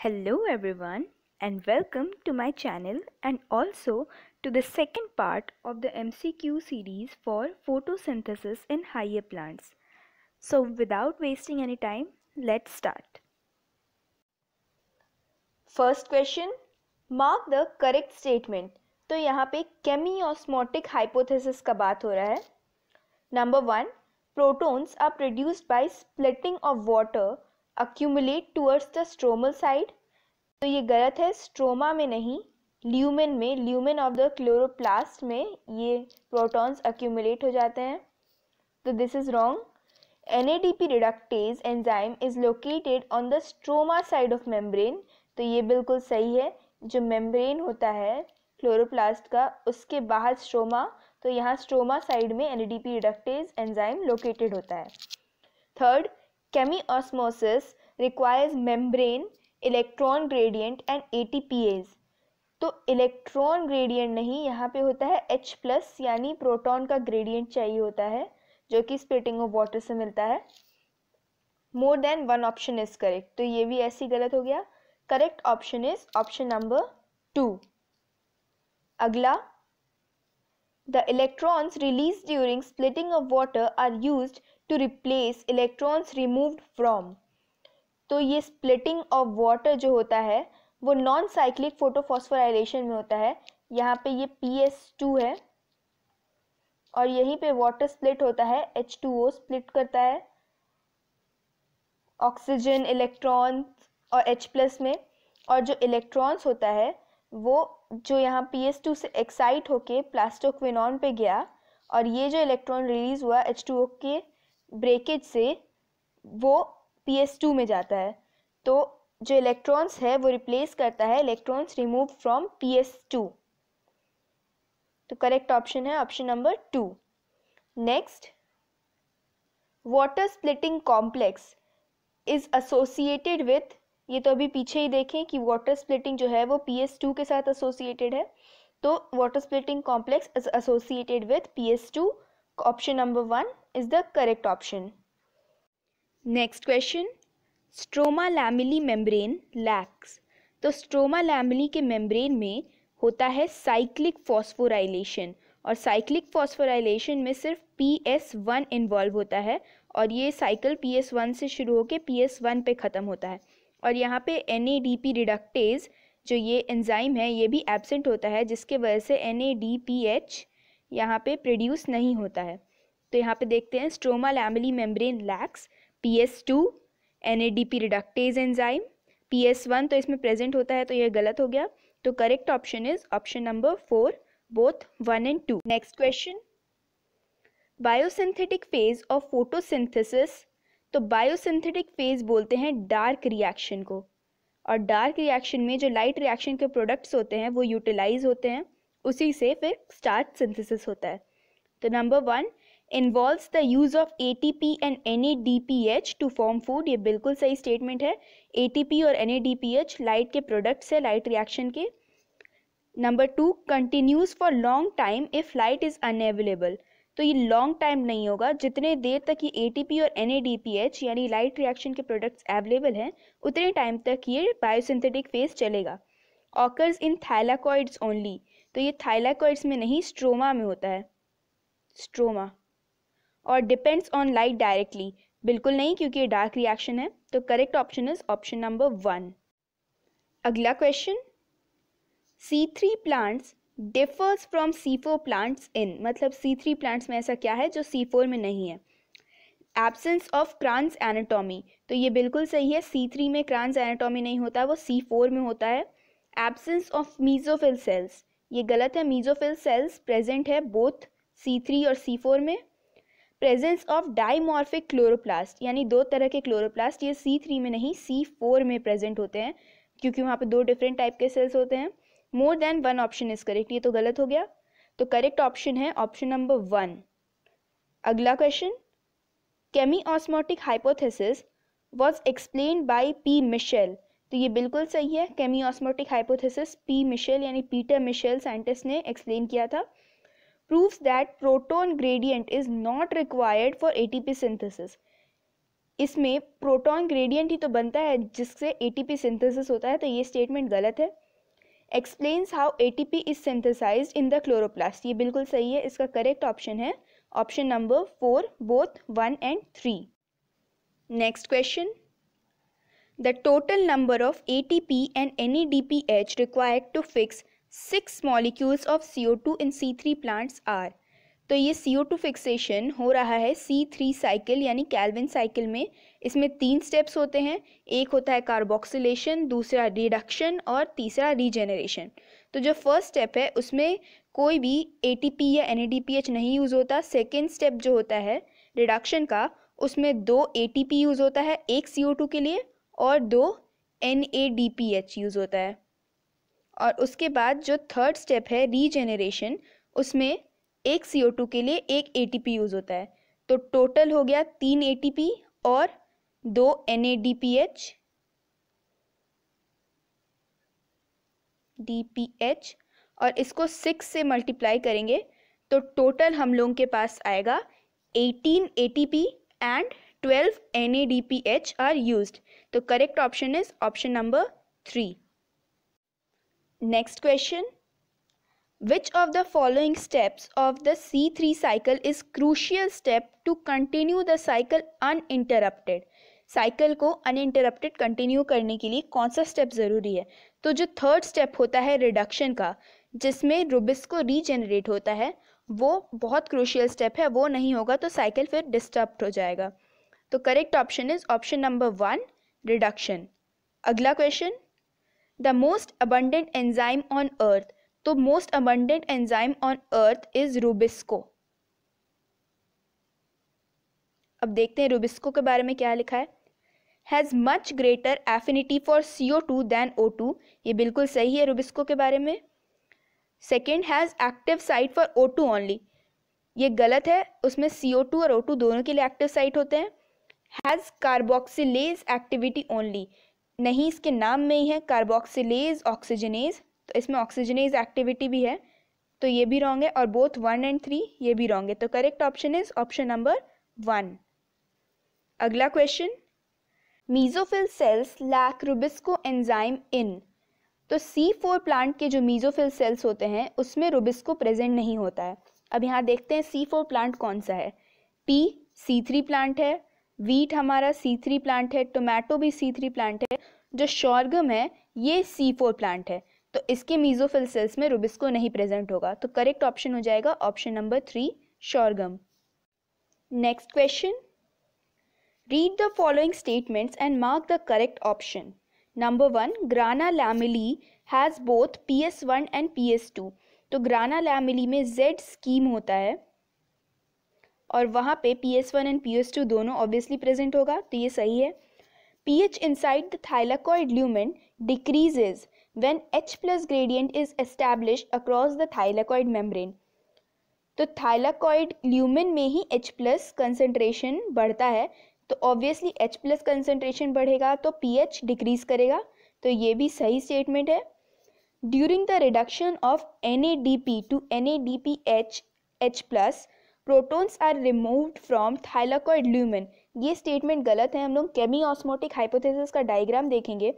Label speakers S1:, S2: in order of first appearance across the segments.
S1: Hello everyone and welcome to my channel and also to the second part of the MCQ series for photosynthesis in higher plants. So without wasting any time, let's start.
S2: First question, mark the correct statement. तो यहाँ पे केमी osmotic hypothesis का बात हो रहा है। Number 1, protons are produced by splitting of water accumulate towards the stromal side. तो ये गलत है, स्ट्रोमा में नहीं, ल्यूमेन ऑफ द क्लोरोप्लास्ट में ये प्रोटॉन्स अक्यूमुलेट हो जाते हैं। तो this is wrong. NADP reductase enzyme is located on the stroma side of membrane। तो ये बिल्कुल सही है, जो मेम्ब्रेन होता है क्लोरोप्लास्ट का उसके बाहर स्ट्रोमा, तो यहाँ स्ट्रोमा साइड में NADP reductase enzyme located होता है। Third, chemiosmosis requires membrane, electron gradient and ATPase। तो इलेक्ट्रॉन ग्रेडियंट नहीं, यहाँ पे होता है H+ यानी प्रोटॉन का ग्रेडियंट चाहिए होता है जो कि स्प्लिटिंग ऑफ वाटर से मिलता है। More than one option is correct, तो ये भी ऐसे गलत हो गया। Correct option is option number 2। अगला, the electrons release during splitting of water are used to replace electrons removed from. तो ये स्प्लिटिंग ऑफ वाटर जो होता है वो नॉन साइक्लिक फोटोफॉस्फोराइलेशन में होता है। यहाँ पे ये PS2 है और यहीं पे वाटर स्प्लिट होता है, H2O स्प्लिट करता है ऑक्सीजन, इलेक्ट्रॉन्स और H+ में। और जो इलेक्ट्रॉन्स होता है वो जो यहाँ PS2 से एक्साइट होके प्लास्टोक्विनॉन पे गया और ये जो इलेक्ट्रॉन रिलीज हुआ H2O के ब्रेकेज से वो PS2 में जाता है। तो जो इलेक्ट्रॉन्स है वो रिप्लेस करता है इलेक्ट्रॉन्स रिमूव फ्रॉम PS2। तो करेक्ट ऑप्शन है option number 2। Next, water splitting complex is associated with. ये तो अभी पीछे ही देखें कि वाटर स्प्लिटिंग जो है वो PS2 के साथ एसोसिएटेड है, तो water splitting complex is associated with PS2। Option number 1 is the correct option.
S1: Next question, stroma lamellae membrane lakhs. तो स्ट्रोमा लैमेली के मेम्ब्रेन में होता है साइक्लिक फॉस्फोराइलेशन और साइक्लिक फॉस्फोराइलेशन में सिर्फ PS1 इन्वॉल्व होता है और ये साइकिल PS1 से शुरू होकर PS1 पे ख़त्म होता है। और यहाँ पे NADP रिडक्टेज जो ये एंजाइम है ये भी एब्सेंट होता है, जिसके वजह से NADPH यहाँ पे प्रोड्यूस नहीं होता है। तो यहाँ पे देखते हैं stroma lamellae membrane lakhs PS2, NADP reductase enzyme, PS1 तो इसमें प्रेजेंट होता है, तो ये गलत हो गया। तो correct option is option number 4, both 1 and 2। Next question, biosynthetic phase of photosynthesis. तो बायोसिंथेटिक फेज बोलते हैं डार्क रिएक्शन को, और डार्क रिएक्शन में जो लाइट रिएक्शन के प्रोडक्ट्स होते हैं वो यूटिलाइज होते हैं, उसी से फिर स्टार्च सिंथेसिस होता है। तो number 1 involves the use of ATP and NADPH to form food. ये बिल्कुल सही स्टेटमेंट है। ATP और NADPH लाइट के प्रोडक्ट्स है, लाइट रिएक्शन के। Number 2 continues for long time if light is unavailable. तो ये लॉन्ग टाइम नहीं होगा, जितने देर तक ये ATP और NADPH यानी लाइट रिएक्शन के प्रोडक्ट्स अवेलेबल हैं उतने टाइम तक ये बायोसिंथेटिक फेज चलेगा। Occurs in thylakoids only. तो ये थाइलाकॉइड्स में नहीं, स्ट्रोमा में होता है, स्ट्रोमा। और डिपेंड्स ऑन लाइट डायरेक्टली, बिल्कुल नहीं, क्योंकि ये डार्क रिएक्शन है। तो correct option is option number 1। अगला question, C3 plants differs from C4 plants in. मतलब C3 प्लांट्स में ऐसा क्या है जो C4 में नहीं है? Absence of cross anatomy. तो ये बिल्कुल सही है, C3 में क्रांस एनाटॉमी नहीं होता, वो C4 में होता है। एब्सेंस ऑफ मीजोफिल सेल्स, ये गलत है, मीजोफिल सेल्स प्रेजेंट है बोथ C3 और C4 में। प्रेजेंस ऑफ डाइमॉर्फिक क्लोरोप्लास्ट, यानी दो तरह के क्लोरोप्लास्ट, ये C3 में नहीं C4 में प्रेजेंट होते हैं, क्योंकि वहाँ पे दो डिफरेंट टाइप के सेल्स होते हैं। More than one option is correct, ये तो गलत हो गया। तो करेक्ट ऑप्शन है ऑप्शन नंबर 1। अगला question, chemiosmotic hypothesis was explained by P. Mitchell. तो ये बिल्कुल सही है, केमिओस्मोटिक हाइपोथेसिस P. मिशेल यानी पीटर मिशेल साइंटिस्ट ने एक्सप्लेन किया था। proves that proton gradient is not required for ATP synthesis। इसमें प्रोटॉन ग्रेडियंट ही तो बनता है जिससे एटीपी सिंथेसिस होता है, तो ये स्टेटमेंट गलत है। Explains how ATP is synthesised in the chloroplast, ये बिल्कुल सही है। इसका करेक्ट ऑप्शन है option number 4, both 1 and 3। Next question, the total number of ATP and NADPH required to fix 6 molecules of CO2 in C3 plants are। तो ये CO2 fixation हो रहा है C3 साइकिल यानी कैल्विन साइकिल में। इसमें 3 steps होते हैं, एक होता है कार्बोक्सिलेशन, दूसरा रिडक्शन और तीसरा रीजेनरेशन। तो जो फर्स्ट स्टेप है उसमें कोई भी ATP या NADPH नहीं यूज़ होता। सेकेंड स्टेप जो होता है रिडक्शन का, उसमें 2 ATP यूज़ होता है, एक CO2 के लिए, और 2 NADPH यूज़ होता है। और उसके बाद जो थर्ड स्टेप है रीजेनरेशन, उसमें एक CO2 के लिए एक ATP यूज़ होता है। तो टोटल हो गया 3 ATP और 2 NADPH और इसको 6 से मल्टीप्लाई करेंगे तो टोटल हम लोगों के पास आएगा 18 ATP and 12 NADPH are used. तो correct option is option number 3। Next question, which of the following steps of the C3 cycle is crucial step to continue the cycle uninterrupted? Cycle को uninterrupted continue करने के लिए कौन सा step ज़रूरी है? तो जो थर्ड स्टेप होता है रिडक्शन का, जिसमें रुबिस्को रीजनरेट होता है, वो बहुत क्रूशियल स्टेप है। वो नहीं होगा तो साइकिल फिर डिस्टर्ब हो जाएगा। तो correct option is option number 1, reduction. अगला question, the most abundant enzyme on earth. तो most abundant enzyme on earth is rubisco. अब देखते हैं रुबिस्को के बारे में क्या लिखा है। Has much greater affinity for CO2 than O2, ये बिल्कुल सही है रुबिस्को के बारे में। Second, has active site for O2 only, ये गलत है, उसमें CO2 और O2 दोनों के लिए एक्टिव साइट होते हैं। हैज़ कार्बोक्सिलेज एक्टिविटी ओनली, नहीं, इसके नाम में ही है कार्बोक्सिलेज ऑक्सीजनेज, तो इसमें ऑक्सीजनेज एक्टिविटी भी है, तो ये भी रॉन्ग है। और बोथ 1 and 3 ये भी रॉन्ग है। तो correct option is option number 1। अगला question, mesophyll cells lack rubisco enzyme in. तो C4 प्लांट के जो मीजोफिल सेल्स होते हैं उसमें रुबिस्को प्रेजेंट नहीं होता है। अब यहाँ देखते हैं C4 प्लांट कौन सा है। पी C3 प्लांट है, वीट हमारा C3 प्लांट है, टोमेटो भी C3 प्लांट है, जो शॉर्गम है ये C4 प्लांट है। तो इसके मीजोफिल सेल्स में रुबिस्को नहीं प्रेजेंट होगा। तो करेक्ट ऑप्शन हो जाएगा option number 3, sorghum. Next question, read the following statements and mark the correct option. Number 1, grana lamellae has both PS1 and PS2। तो ग्राना लैमेली में Z स्कीम होता है और वहाँ पे PS1 एंड PS2 दोनों ऑब्वियसली प्रेजेंट होगा, तो ये सही है। pH inside the thylakoid lumen decreases when H+ gradient is established across the thylakoid membrane। तो थाइलाकॉइड ल्यूमेन में ही H+ कंसंट्रेशन बढ़ता है, तो ऑब्वियसली H+ कंसंट्रेशन बढ़ेगा तो pH डिक्रीज करेगा, तो ये भी सही स्टेटमेंट है। During the reduction of NADP to NADPH H+, protons are removed from thylakoid lumen, ये स्टेटमेंट गलत है। हम लोग केमी ऑस्मोटिक हाइपोथेसिस का डायग्राम देखेंगे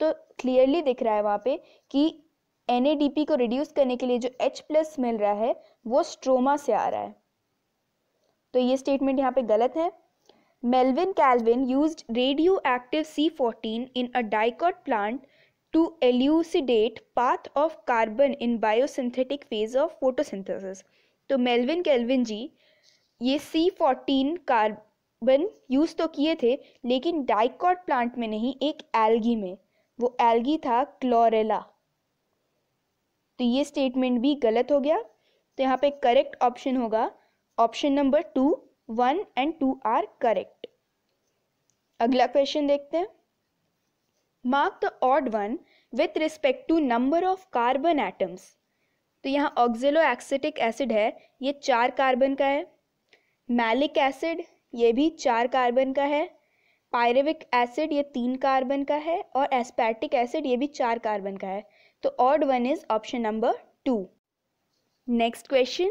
S1: तो क्लियरली दिख रहा है वहाँ पे कि NADP को रिड्यूस करने के लिए जो H+ मिल रहा है वो स्ट्रोमा से आ रहा है, तो ये स्टेटमेंट यहाँ पे गलत है। Melvin Calvin used radio active C14 in a dicot plant to elucidate path of carbon in biosynthetic phase of photosynthesis. तो मेल्विन कैल्विन जी ये C14 कार्बन यूज़ तो किए थे लेकिन डाइकॉट प्लांट में नहीं, एक एल्गी में, वो एल्गी था क्लोरेला, तो ये स्टेटमेंट भी गलत हो गया। तो यहाँ पे करेक्ट ऑप्शन होगा option number 2, 1 and 2 are correct. अगला क्वेश्चन देखते हैं, mark the odd one with respect to number of carbon atoms. तो यहाँ ऑक्जेलो एसिटिक एसिड है, ये 4 कार्बन का है। मैलिक एसिड ये भी 4 कार्बन का है। पायरेविक एसिड ये 3 कार्बन का है और एस्पर्टिक एसिड ये भी 4 कार्बन का है, तो odd one is option number 2। Next question,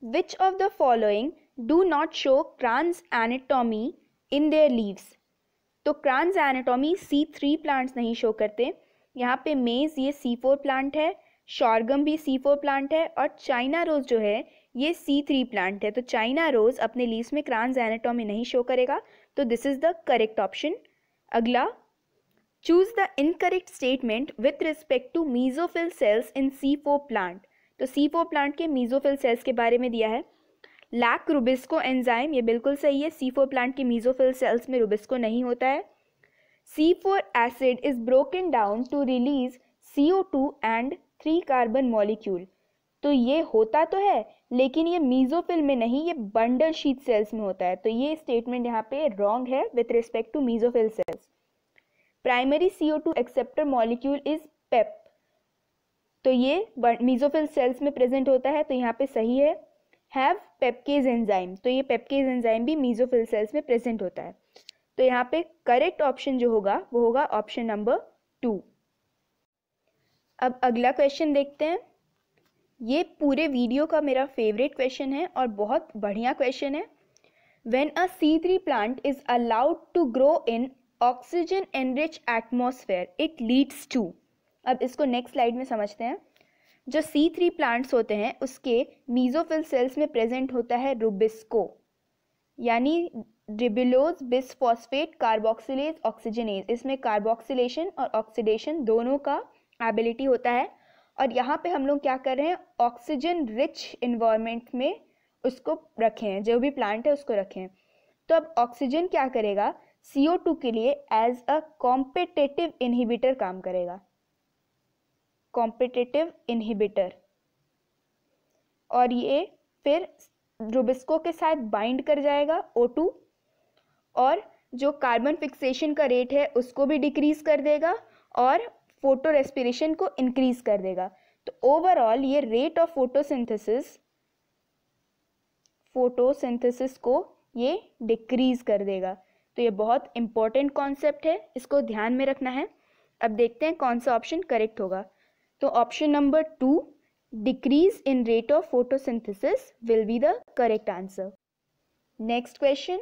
S1: which of the following do not show Kranz anatomy in their leaves. तो क्रांस एनाटॉमी C3 प्लांट्स नहीं शो करते। यहाँ पे मेज ये C4 प्लांट है, शॉर्गम भी C4 प्लांट है, और चाइना रोज जो है ये C3 प्लांट है। तो चाइना रोज अपने लीव्स में क्रांस एनाटॉमी नहीं शो करेगा, तो this is the correct option. अगला, choose the incorrect statement with respect to mesophyll cells in C4 plant. तो C4 प्लांट के मीजोफिल सेल्स के बारे में दिया है। लैक रुबिस्को एंजाइम, ये बिल्कुल सही है। C4 प्लांट के मीजोफिल सेल्स में रुबिस्को नहीं होता है। C4 acid is broken down to release CO2 and 3 carbon molecule. तो ये होता तो है, लेकिन ये मीजोफिल में नहीं, ये बंडल शीथ सेल्स में होता है। तो ये स्टेटमेंट यहाँ पे रॉन्ग है with respect to mesophyll cells. Primary CO2 acceptor molecule is PEP. तो ये मीजोफिल सेल्स में प्रेजेंट होता है, तो यहाँ पे सही है। हैव पेपकेज एंजाइम, तो ये पेपकेज एंजाइम भी मीजोफिल सेल्स में प्रेजेंट होता है। तो यहाँ पे करेक्ट ऑप्शन जो होगा वो होगा ऑप्शन नंबर 2। अब अगला क्वेश्चन देखते हैं। ये पूरे वीडियो का मेरा फेवरेट क्वेश्चन है और बहुत बढ़िया क्वेश्चन है। When a C3 plant is allowed to grow in oxygen enrich atmosphere it leads to. अब इसको नेक्स्ट स्लाइड में समझते हैं। जो C3 प्लांट्स होते हैं उसके मीजोफिल सेल्स में प्रेजेंट होता है रुबिस्को, यानी रिबुलोज बिसफॉस्फेट कार्बोक्सिलेज ऑक्सीजनेज। इसमें कार्बोक्सिलेशन और ऑक्सीडेशन दोनों का एबिलिटी होता है, और यहाँ पे हम लोग क्या कर रहे हैं, ऑक्सीजन रिच इन्वायरमेंट में उसको रखे हैं, जो भी प्लांट है उसको रखे हैं। तो अब ऑक्सीजन क्या करेगा, CO2 के लिए एज अ कॉम्पिटिटिव इनहिबिटर काम करेगा, कॉम्पिटिटिव इनहिबिटर। और ये फिर रुबिस्को के साथ बाइंड कर जाएगा O2, और जो कार्बन फिक्सेशन का रेट है उसको भी डिक्रीज कर देगा और फोटो रेस्पिरेशन को इंक्रीज कर देगा। तो ओवरऑल ये रेट ऑफ फोटोसिंथेसिस को ये डिक्रीज कर देगा। तो ये बहुत इंपॉर्टेंट कॉन्सेप्ट है, इसको ध्यान में रखना है। अब देखते हैं कौन सा ऑप्शन करेक्ट होगा। तो option number 2, decrease in rate of photosynthesis will be the correct answer. Next question,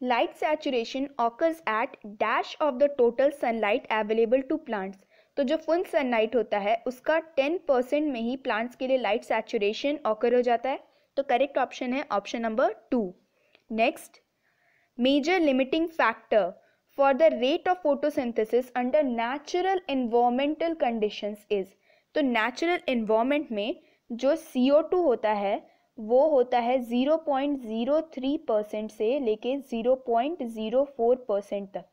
S1: light saturation occurs at dash of the total sunlight available to plants। तो जो फुल सनलाइट होता है उसका 10% में ही प्लांट्स के लिए लाइट सैचुरेशन ऑकर हो जाता है। तो करेक्ट ऑप्शन है option number 2। Next, major limiting factor for the rate of photosynthesis under natural environmental conditions is. तो नेचुरल एनवायरमेंट में जो CO2 होता है वो होता है 0.03% से लेके 0.04% तक।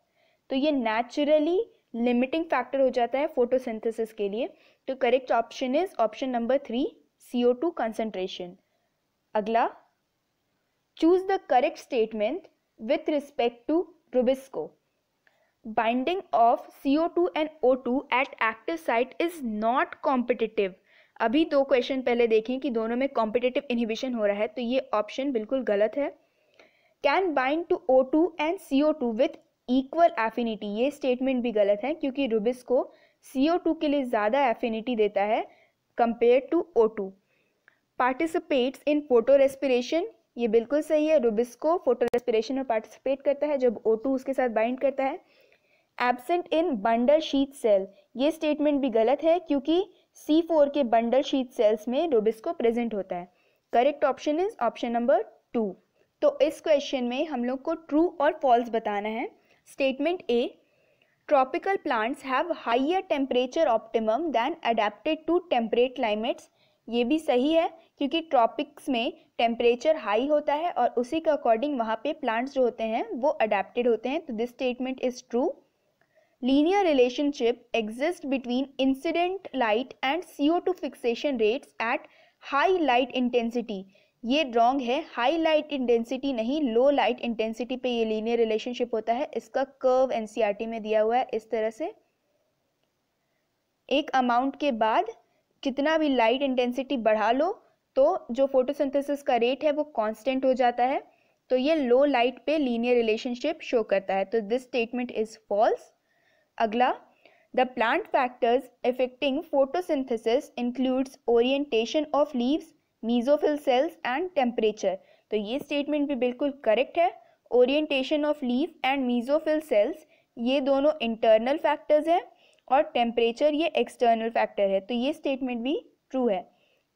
S1: तो ये नेचुरली लिमिटिंग फैक्टर हो जाता है फोटोसिंथेसिस के लिए। तो correct option is option number 3, CO2 concentration. अगला, choose the correct statement with respect to rubisco. Binding of CO2 and O2 at active site is not competitive. अभी 2 क्वेश्चन पहले देखें कि दोनों में कॉम्पिटिटिव इनहिबिशन हो रहा है, तो ये ऑप्शन बिल्कुल गलत है। Can bind to O2 and CO2 with equal affinity, ये स्टेटमेंट भी गलत है क्योंकि रुबिस्को CO2 के लिए ज़्यादा एफिनिटी देता है compare to O2। Participates in photorespiration, ये बिल्कुल सही है। रुबिस्को फोटो रेस्पिरेशन में पार्टिसिपेट करता है जब O2 उसके साथ बाइंड करता है। Absent in bundle sheath cell, ये स्टेटमेंट भी गलत है क्योंकि C4 के बंडल शीथ सेल्स में रुबिस्को प्रेजेंट होता है। Correct option is option number 2। तो इस क्वेश्चन में हम लोग को ट्रू और फॉल्स बताना है। Statement A, tropical plants have higher temperature optimum than adapted to temperate climates. ये भी सही है क्योंकि ट्रॉपिक्स में टेम्परेचर हाई होता है और उसी के अकॉर्डिंग वहाँ पे प्लांट्स जो होते हैं वो अडेप्टेड होते हैं। तो this statement is true. Linear relationship exists between incident light and CO2 fixation rates at high light intensity। ये wrong है, high light intensity नहीं, low light intensity पे ये linear relationship होता है। इसका curve NCERT में दिया हुआ है इस तरह से, एक amount के बाद कितना भी light intensity बढ़ा लो तो जो photosynthesis का rate है वो constant हो जाता है। तो ये low light पे linear relationship show करता है। तो this statement is false। अगला, the plant factors affecting photosynthesis includes orientation of leaves, mesophyll cells and temperature. तो ये स्टेटमेंट भी बिल्कुल करेक्ट है। Orientation of leaf and mesophyll cells ये दोनों इंटरनल फैक्टर्स हैं और टेम्परेचर ये एक्सटर्नल फैक्टर है, तो ये स्टेटमेंट भी ट्रू है।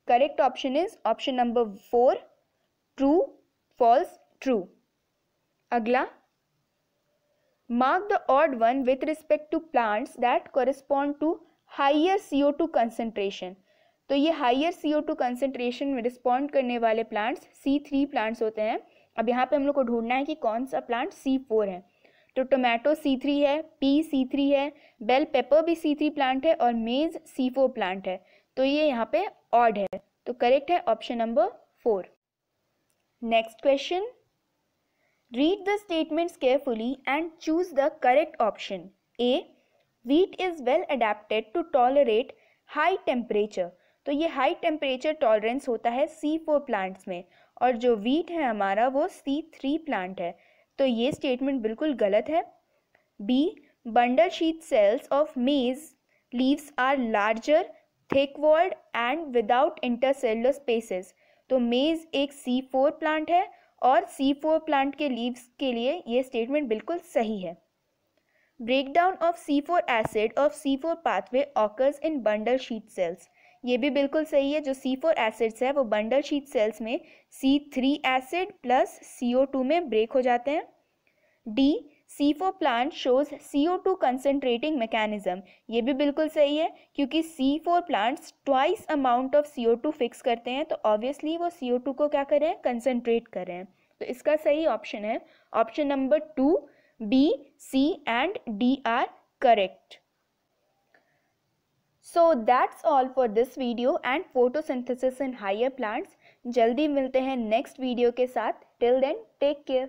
S1: Correct option is option number 4, true, false, true. अगला, mark the odd one with respect to plants that correspond to higher CO2 concentration. तो ये हाइयर CO2 कंसेंट्रेशन में रिस्पॉन्ड करने वाले प्लांट्स C3 प्लांट्स होते हैं। अब यहाँ पे हम लोग को ढूंढना है कि कौन सा प्लांट C4 है। तो टोमेटो C3 है, पी C3 है, बेल पेपर भी C3 प्लांट है और मेज C4 प्लांट है, तो ये यहाँ पे ऑड है, तो करेक्ट है option number 4। Next question, read the statements carefully and choose the correct option. A, wheat is well adapted to tolerate high temperature। तो ये हाई टेम्परेचर टॉलरेंस होता है C4 प्लांट्स में, और जो वीट है हमारा वो C3 प्लांट है, तो ये स्टेटमेंट बिल्कुल गलत है। B, bundle sheet cells of maize leaves are larger, thick walled and without intercellular spaces. तो मेज एक C4 प्लांट है और C4 प्लांट के लीव्स के लिए ये स्टेटमेंट बिल्कुल सही है। Breakdown of C4 acid of C4 pathway occurs in bundle sheet sales. ये भी बिल्कुल सही है, जो C4 एसिड्स है वो बंडल शीट सेल्स में C3 एसिड प्लस CO2 में ब्रेक हो जाते हैं। D, C4 plant shows CO2 concentrating mechanism. ये भी बिल्कुल सही है, क्योंकि C4 plants twice amount of CO2 fix करते हैं, तो ऑब्वियसली वो CO2 को क्या कर रहे हैं, कंसनट्रेट कर रहे हैं। तो इसका सही ऑप्शन है option number 2, B, C and D are correct. So that's all for this video and photosynthesis in higher plants. जल्दी मिलते हैं नेक्स्ट वीडियो के साथ। Till then, take care.